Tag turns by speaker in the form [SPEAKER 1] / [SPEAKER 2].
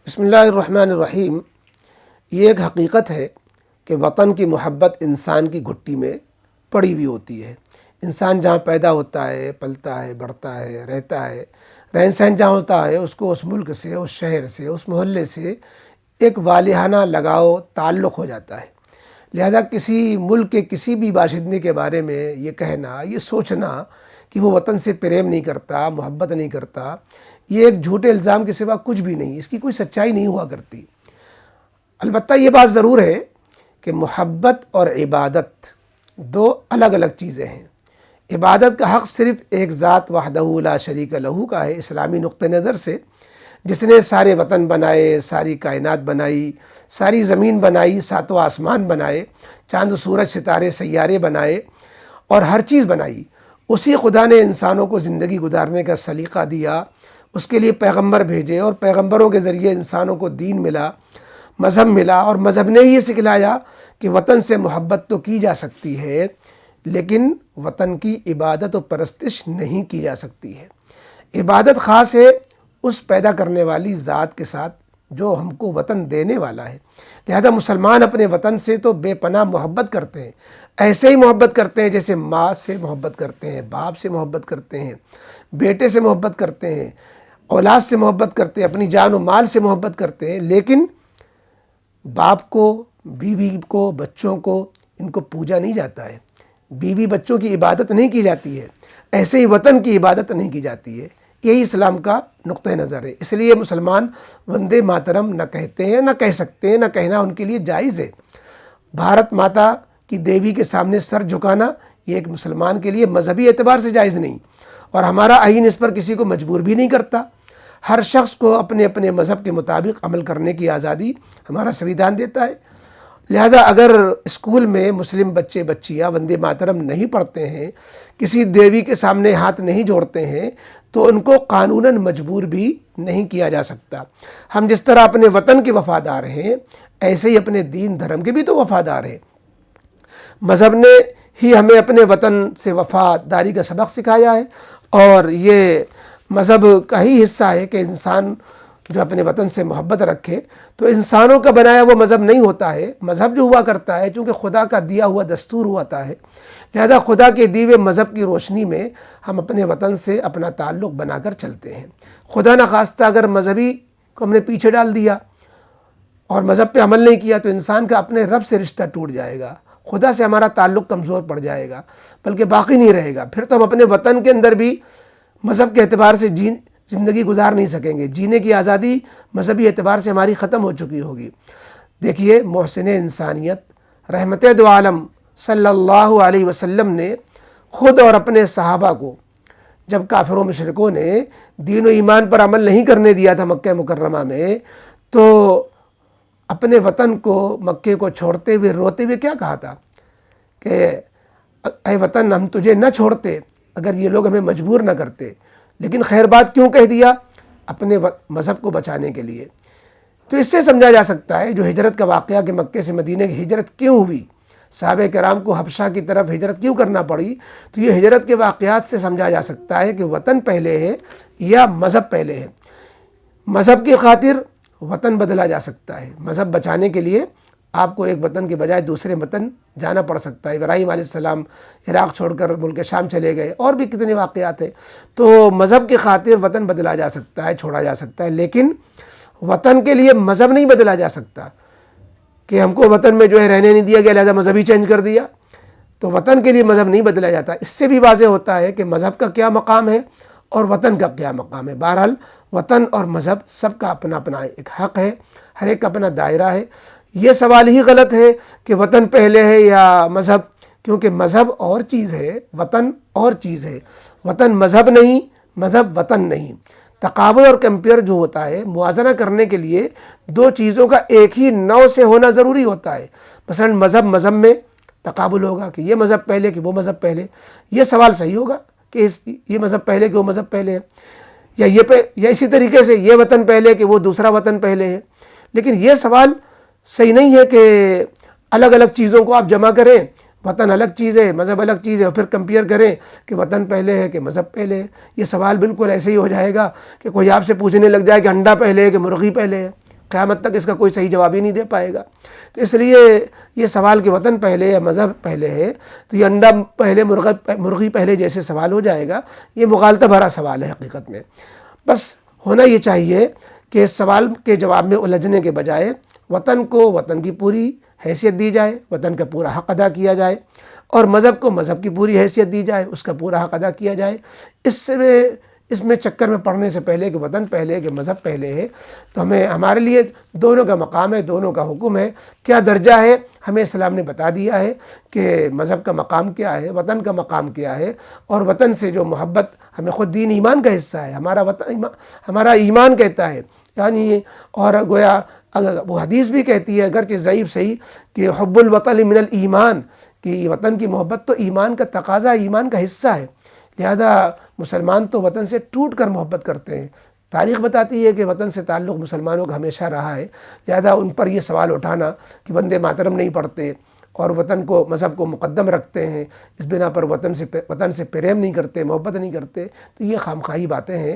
[SPEAKER 1] بسم اللہ الرحمن الرحیم۔ یہ ایک حقیقت ہے کہ وطن کی محبت انسان کی گھٹی میں پڑی ہوئی ہوتی ہے۔ انسان جہاں پیدا ہوتا ہے، پلتا ہے، بڑھتا ہے، رہتا ہے، رہن سہن جہاں ہوتا ہے، اس کو اس ملک سے، اس شہر سے، اس محلے سے ایک والہانہ لگاؤ تعلق ہو جاتا ہے۔ لہذا کسی ملک کے کسی بھی باشندے کے بارے میں یہ کہنا، یہ سوچنا کہ وہ وطن سے پریم نہیں کرتا، محبت نہیں کرتا، یہ ایک جھوٹے الزام کے سوا کچھ بھی نہیں، اس کی کوئی سچائی نہیں ہوا کرتی۔ البتہ یہ بات ضرور ہے کہ محبت اور عبادت دو الگ الگ چیزیں ہیں۔ عبادت کا حق صرف ایک ذات وحدہ لا شریک لہ کا ہے اسلامی نقطہ نظر سے، جس نے سارے وطن بنائے، ساری کائنات بنائی، ساری زمین بنائی، ساتوں آسمان بنائے، چاند سورج ستارے سیارے بنائے اور ہر چیز بنائی۔ اسی خدا نے انسانوں کو زندگی گزارنے کا سلیقہ دیا، اس کے لیے پیغمبر بھیجے اور پیغمبروں کے ذریعے انسانوں کو دین ملا، مذہب ملا، اور مذہب نے یہ سکھلایا کہ وطن سے محبت تو کی جا سکتی ہے لیکن وطن کی عبادت و پرستش نہیں کی جا سکتی ہے۔ عبادت خاص ہے اس پیدا کرنے والی ذات کے ساتھ جو ہم کو وطن دینے والا ہے۔ لہذا مسلمان اپنے وطن سے تو بے پناہ محبت کرتے ہیں، ایسے ہی محبت کرتے ہیں جیسے ماں سے محبت کرتے ہیں، باپ سے محبت کرتے ہیں، بیٹے سے محبت کرتے ہیں، اولاد سے محبت کرتے ہیں، اپنی جان و مال سے محبت کرتے ہیں۔ لیکن باپ کو، بیوی کو، بچوں کو، ان کو پوجا نہیں جاتا ہے، بیوی بچوں کی عبادت نہیں کی جاتی ہے، ایسے ہی وطن کی عبادت نہیں کی جاتی ہے۔ یہی اسلام کا نقطہ نظر ہے۔ اس لیے مسلمان وندے ماترم نہ کہتے ہیں، نہ کہہ سکتے ہیں، نہ کہنا ان کے لیے جائز ہے۔ بھارت ماتا کی دیوی کے سامنے سر جھکانا یہ ایک مسلمان کے لیے مذہبی اعتبار سے جائز نہیں، اور ہمارا آئین اس پر کسی کو مجبور بھی نہیں کرتا۔ ہر شخص کو اپنے اپنے مذہب کے مطابق عمل کرنے کی آزادی ہمارا سنویدھان دیتا ہے۔ لہذا اگر اسکول میں مسلم بچے بچیاں وندے ماترم نہیں پڑھتے ہیں، کسی دیوی کے سامنے ہاتھ نہیں جوڑتے ہیں، تو ان کو قانوناً مجبور بھی نہیں کیا جا سکتا۔ ہم جس طرح اپنے وطن کے وفادار ہیں، ایسے ہی اپنے دین دھرم کے بھی تو وفادار ہیں۔ مذہب نے ہی ہمیں اپنے وطن سے وفاداری کا سبق سکھایا ہے، اور یہ مذہب کا ہی حصہ ہے کہ انسان جو اپنے وطن سے محبت رکھے۔ تو انسانوں کا بنایا وہ مذہب نہیں ہوتا ہے، مذہب جو ہوا کرتا ہے چونکہ خدا کا دیا ہوا دستور ہوتا ہے، لہذا خدا کے دیے ہوئے مذہب کی روشنی میں ہم اپنے وطن سے اپنا تعلق بنا کر چلتے ہیں۔ خدا نخواستہ اگر مذہبی کو ہم نے پیچھے ڈال دیا اور مذہب پہ عمل نہیں کیا تو انسان کا اپنے رب سے رشتہ ٹوٹ جائے گا، خدا سے ہمارا تعلق کمزور پڑ جائے گا، بلکہ باقی نہیں رہے گا۔ پھر تو ہم اپنے وطن کے اندر بھی مذہب کے اعتبار سے زندگی گزار نہیں سکیں گے، جینے کی آزادی مذہبی اعتبار سے ہماری ختم ہو چکی ہوگی۔ دیکھیے محسن انسانیت رحمت دو عالم صلی اللہ علیہ وسلم نے خود اور اپنے صحابہ کو جب کافروں مشرکوں نے دین و ایمان پر عمل نہیں کرنے دیا تھا مکہ مکرمہ میں، تو اپنے وطن کو، مکے کو چھوڑتے ہوئے روتے ہوئے کیا کہا تھا کہ اے وطن ہم تجھے نہ چھوڑتے اگر یہ لوگ ہمیں مجبور نہ کرتے، لیکن خیر بات کیوں کہہ دیا؟ اپنے مذہب کو بچانے کے لیے۔ تو اس سے سمجھا جا سکتا ہے جو ہجرت کا واقعہ کہ مکے سے مدینہ کی ہجرت کیوں ہوئی، صحابہ کرام کو حبشہ کی طرف ہجرت کیوں کرنا پڑی، تو یہ ہجرت کے واقعات سے سمجھا جا سکتا ہے کہ وطن پہلے ہے یا مذہب پہلے ہے۔ مذہب کی خاطر وطن بدلا جا سکتا ہے، مذہب بچانے کے لیے آپ کو ایک وطن کے بجائے دوسرے وطن جانا پڑ سکتا ہے۔ ابراہیم علیہ السلام عراق چھوڑ کر ملک شام چلے گئے، اور بھی کتنے واقعات ہیں۔ تو مذہب کی خاطر وطن بدلا جا سکتا ہے، چھوڑا جا سکتا ہے، لیکن وطن کے لیے مذہب نہیں بدلا جا سکتا کہ ہم کو وطن میں جو ہے رہنے نہیں دیا گیا لہذا مذہب ہی چینج کر دیا۔ تو وطن کے لیے مذہب نہیں بدلا جاتا۔ اس سے بھی واضح ہوتا ہے کہ مذہب کا کیا مقام ہے اور وطن کا کیا مقام ہے۔ بہرحال وطن اور مذہب سب کا اپنا اپنا ایک حق ہے، ہر ایک کا اپنا دائرہ ہے۔ یہ سوال ہی غلط ہے کہ وطن پہلے ہے یا مذہب، کیونکہ مذہب اور چیز ہے، وطن اور چیز ہے۔ وطن مذہب نہیں، مذہب وطن نہیں۔ تقابل اور کمپیئر جو ہوتا ہے، موازنہ کرنے کے لیے دو چیزوں کا ایک ہی نوع سے ہونا ضروری ہوتا ہے۔ مثلا مذہب میں تقابل ہوگا کہ یہ مذہب پہلے کہ وہ مذہب پہلے، یہ سوال صحیح ہوگا کہ یہ مذہب پہلے کہ وہ مذہب پہلے ہے، یا اسی طریقے سے یہ وطن پہلے کہ وہ دوسرا وطن پہلے ہے۔ لیکن یہ سوال صحیح نہیں ہے کہ الگ الگ چیزوں کو آپ جمع کریں، وطن الگ چیز ہے، مذہب الگ چیز ہے، اور پھر کمپیئر کریں کہ وطن پہلے ہے کہ مذہب پہلے ہے۔ یہ سوال بالکل ایسے ہی ہو جائے گا کہ کوئی آپ سے پوچھنے لگ جائے کہ انڈا پہلے ہے کہ مرغی پہلے ہے۔ قیامت تک اس کا کوئی صحیح جواب ہی نہیں دے پائے گا۔ تو اس لیے یہ سوال کہ وطن پہلے یا مذہب پہلے ہے، تو یہ انڈا پہلے مرغی پہلے جیسے سوال ہو جائے گا، یہ مغالطہ بھرا سوال ہے حقیقت میں۔ بس ہونا یہ چاہیے کہ اس سوال کے جواب میں الجھنے کے بجائے وطن کو وطن کی پوری حیثیت دی جائے، وطن کا پورا حق ادا کیا جائے، اور مذہب کو مذہب کی پوری حیثیت دی جائے، اس کا پورا حق ادا کیا جائے۔ اس میں چکر میں پڑنے سے پہلے کہ وطن پہلے کہ مذہب پہلے ہے، تو ہمارے لیے دونوں کا مقام ہے، دونوں کا حکم ہے، کیا درجہ ہے ہمیں اسلام نے بتا دیا ہے کہ مذہب کا مقام کیا ہے، وطن کا مقام کیا ہے، اور وطن سے جو محبت ہمیں خود دین ایمان کا حصہ ہے، ہمارا ایمان کہتا ہے، یعنی اور گویا وہ حدیث بھی کہتی ہے اگرچہ ضعیف صحیح کہ حب الوطن من الایمان، کہ وطن کی محبت تو ایمان کا تقاضا، ایمان کا حصہ ہے۔ لہذا مسلمان تو وطن سے ٹوٹ کر محبت کرتے ہیں۔ تاریخ بتاتی ہے کہ وطن سے تعلق مسلمانوں کا ہمیشہ رہا ہے، لہذا ان پر یہ سوال اٹھانا کہ وندے ماترم نہیں پڑھتے اور وطن کو مذہب کو مقدم رکھتے ہیں، اس بنا پر وطن سے پریم نہیں کرتے، محبت نہیں کرتے، تو یہ خامخواہی باتیں ہیں۔